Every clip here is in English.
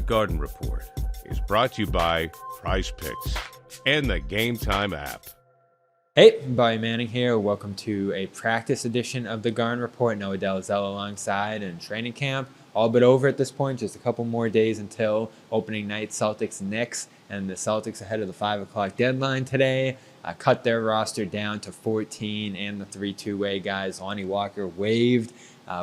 Garden Report is brought to you by Prize Picks and the Game Time app. Hey, Bobby Manning here. Welcome to a practice edition of the Garden Report. Noah Dalzell alongside in training camp. All but over at this point. Just a couple more days until opening night. Celtics Knicks, and the Celtics ahead of the 5 o'clock deadline today. Cut their roster down to 14, and the 3 two-way guys. Lonnie Walker waived,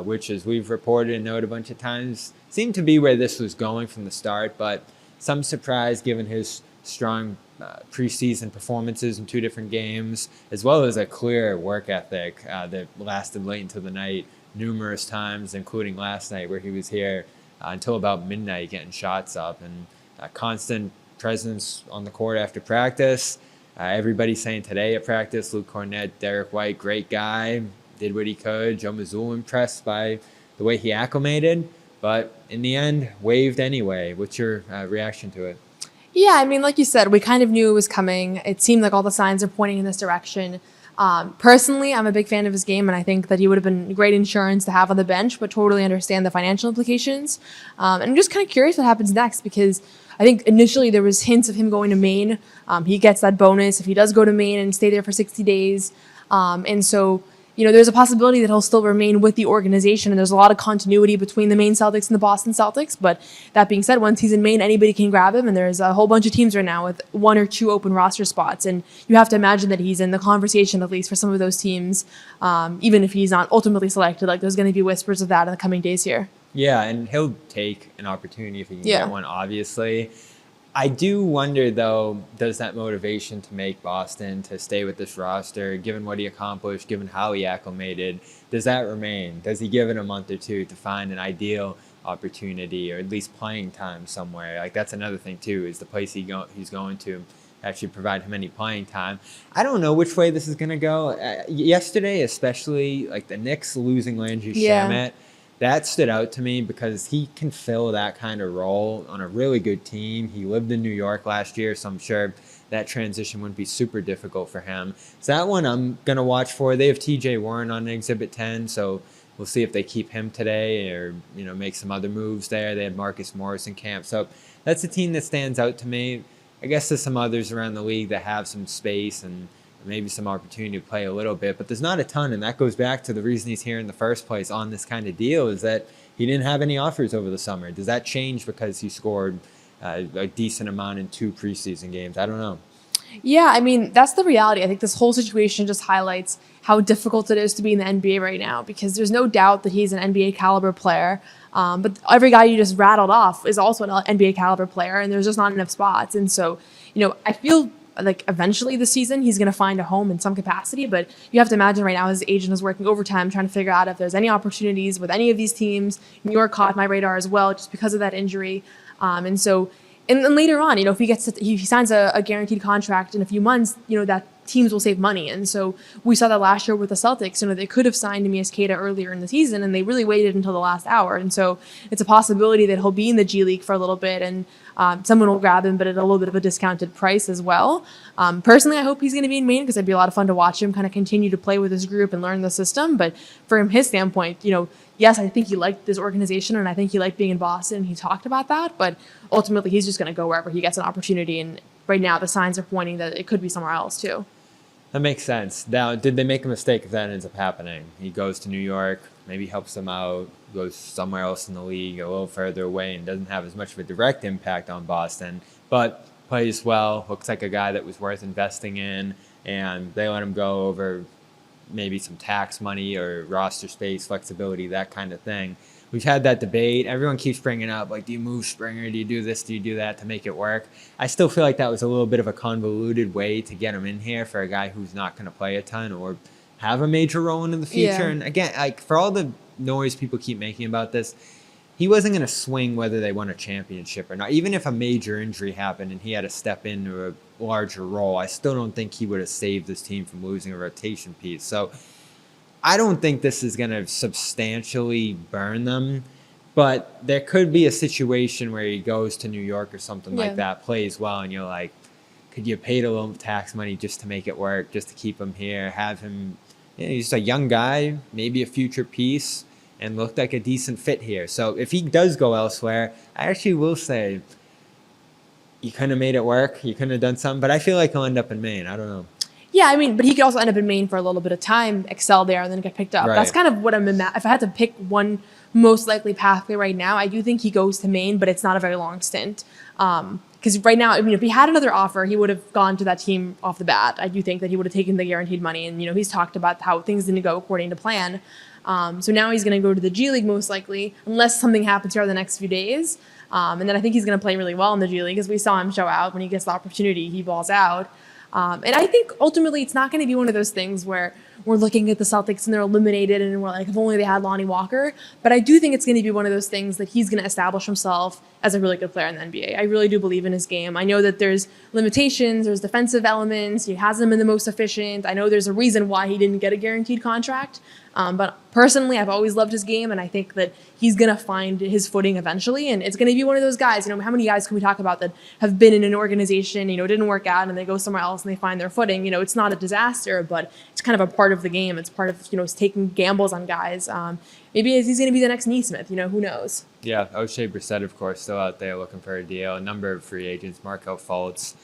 which, as we've reported and noted a bunch of times, seemed to be where this was going from the start, but some surprise given his strong preseason performances in 2 different games, as well as a clear work ethic that lasted late into the night numerous times, including last night where he was here until about midnight getting shots up, and constant presence on the court after practice. Everybody's saying today at practice, Luke Cornett, Derek White, great guy, did what he could. Joe Mazzulla impressed by the way he acclimated, but in the end, waived anyway. What's your reaction to it? Yeah, I mean, like you said, we kind of knew it was coming. It seemed like all the signs are pointing in this direction. Personally, I'm a big fan of his game, and I think that he would have been great insurance to have on the bench, but totally understand the financial implications. And I'm just kind of curious what happens next, because I think initially there was hints of him going to Maine. He gets that bonus if he does go to Maine and stay there for 60 days. And so, you know, there's a possibility that he'll still remain with the organization, and there's a lot of continuity between the Maine Celtics and the Boston Celtics. But that being said, once he's in Maine, anybody can grab him, and there's a whole bunch of teams right now with 1 or 2 open roster spots, and you have to imagine that he's in the conversation at least for some of those teams, even if he's not ultimately selected. Like, there's going to be whispers of that in the coming days here. Yeah, and he'll take an opportunity if he can get one, obviously. I do wonder, though, does that motivation to make Boston to stay with this roster, given what he accomplished, given how he acclimated, does that remain? Does he give it a month or 2 to find an ideal opportunity or at least playing time somewhere? Like, that's another thing, too, is the place he's going to actually provide him any playing time. I don't know which way this is going to go. Yesterday, especially, like the Knicks losing Landry Shamet, that stood out to me because he can fill that kind of role on a really good team. He lived in New York last year, so I'm sure that transition wouldn't be super difficult for him. So that one I'm going to watch for. They have TJ Warren on Exhibit 10, so we'll see if they keep him today or, you know, make some other moves there. They had Marcus Morris in camp. So that's a team that stands out to me. I guess there's some others around the league that have some space and maybe some opportunity to play a little bit, but there's not a ton, and that goes back to the reason he's here in the first place on this kind of deal is that he didn't have any offers over the summer. Does that change because he scored a decent amount in 2 preseason games? I don't know. Yeah, I mean, that's the reality. I think this whole situation just highlights how difficult it is to be in the NBA right now, because there's no doubt that he's an NBA caliber player. But every guy you just rattled off is also an NBA caliber player, and there's just not enough spots. And so, you know, I feel like eventually this season he's going to find a home in some capacity, but you have to imagine right now his agent is working overtime trying to figure out if there's any opportunities with any of these teams. New York caught my radar as well just because of that injury. And so, and then later on, you know, if he signs a guaranteed contract in a few months, you know, that teams will save money. And so we saw that last year with the Celtics. You know, they could have signed Emias Queta earlier in the season, and they really waited until the last hour. And so it's a possibility that he'll be in the G League for a little bit, and someone will grab him, but at a little bit of a discounted price as well. Personally, I hope he's going to be in Maine because it'd be a lot of fun to watch him kind of continue to play with his group and learn the system. But from his standpoint, you know, yes, I think he liked this organization, and I think he liked being in Boston. He talked about that, but ultimately he's just going to go wherever he gets an opportunity. And right now the signs are pointing that it could be somewhere else too. That makes sense. Now, did they make a mistake if that ends up happening? He goes to New York, maybe helps them out, goes somewhere else in the league, a little further away, and doesn't have as much of a direct impact on Boston, but plays well, looks like a guy that was worth investing in, and they let him go over maybe some tax money or roster space, flexibility, that kind of thing. We've had that debate. Everyone keeps bringing up, like, do you move Springer? Do you do this? Do you do that to make it work? I still feel like that was a little bit of a convoluted way to get him in here for a guy who's not going to play a ton or have a major role in the future. And again, like, for all the noise people keep making about this, he wasn't going to swing whether they won a championship or not. Even if a major injury happened and he had to step into a larger role, I still don't think he would have saved this team from losing a rotation piece. So I don't think this is going to substantially burn them, but there could be a situation where he goes to New York or something like that, plays well, and you're like, could you have paid a little tax money just to make it work, just to keep him here, have him, you know, he's a young guy, maybe a future piece, and looked like a decent fit here. So if he does go elsewhere, I actually will say you couldn't have made it work. You couldn't have done something, but I feel like he'll end up in Maine. I don't know. Yeah, I mean, but he could also end up in Maine for a little bit of time, excel there, and then get picked up. Right. That's kind of what if I had to pick one most likely pathway right now, I do think he goes to Maine, but it's not a very long stint. Because right now, I mean, if he had another offer, he would have gone to that team off the bat. I do think that he would have taken the guaranteed money, and he's talked about how things didn't go according to plan. So now he's going to go to the G League most likely, unless something happens here in the next few days. And then I think he's going to play really well in the G League, as we saw him show out when he gets the opportunity, he balls out. And I think ultimately it's not going to be one of those things where we're looking at the Celtics and they're eliminated and we're like, if only they had Lonnie Walker. But I do think it's going to be one of those things that he's going to establish himself as a really good player in the NBA. I really do believe in his game. I know that there's limitations, there's defensive elements, he hasn't been the most efficient. I know there's a reason why he didn't get a guaranteed contract. But personally, I've always loved his game, and I think that he's going to find his footing eventually. And it's going to be one of those guys, how many guys can we talk about that have been in an organization, it didn't work out, and they go somewhere else and they find their footing. It's not a disaster, but it's kind of a part of the game. It's part of, taking gambles on guys. Maybe he's going to be the next Neesmith, who knows? Yeah, O'Shea Brissett, of course, still out there looking for a deal. A number of free agents, Markel Fultz.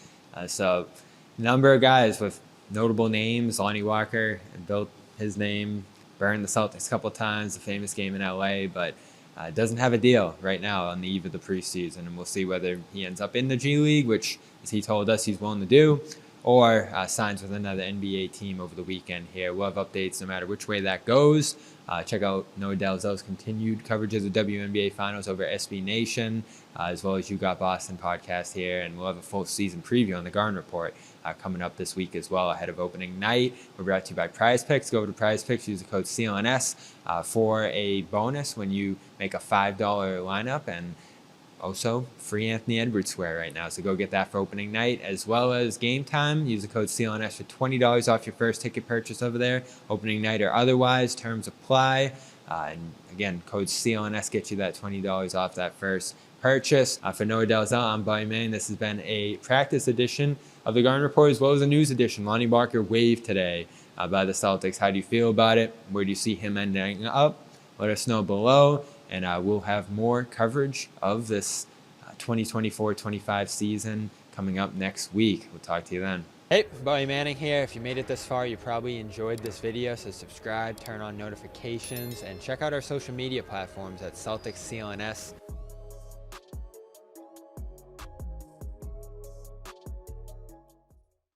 So a number of guys with notable names. Lonnie Walker built his name, burned the Celtics a couple of times, the famous game in LA, but doesn't have a deal right now on the eve of the preseason. And we'll see whether he ends up in the G League, which, as he told us, he's willing to do, or signs with another NBA team over the weekend here. We'll have updates no matter which way that goes. Check out Noah Dalzell's continued coverage of the WNBA Finals over SB Nation, as well as You Got Boston podcast here. And we'll have a full season preview on the Garden Report coming up this week as well ahead of opening night. We're brought to you by Prize Picks. Go over to Prize Picks, use the code CLNS for a bonus when you make a $5 lineup, and also free Anthony Edwards wear right now. So go get that for opening night, as well as game time. Use the code CLNS for $20 off your first ticket purchase over there, opening night or otherwise. Terms apply. And again, code CLNS gets you that $20 off that first purchase. For Noah Dalzell, I'm Bobby Maine. This has been a practice edition of the Garden Report, as well as a news edition. Lonnie Walker waived today by the Celtics. How do you feel about it? Where do you see him ending up? Let us know below, and we'll have more coverage of this 2024-25 season coming up next week. We'll talk to you then. Hey, Bobby Manning here. If you made it this far, you probably enjoyed this video, so subscribe, turn on notifications, and check out our social media platforms at Celtics CLNS.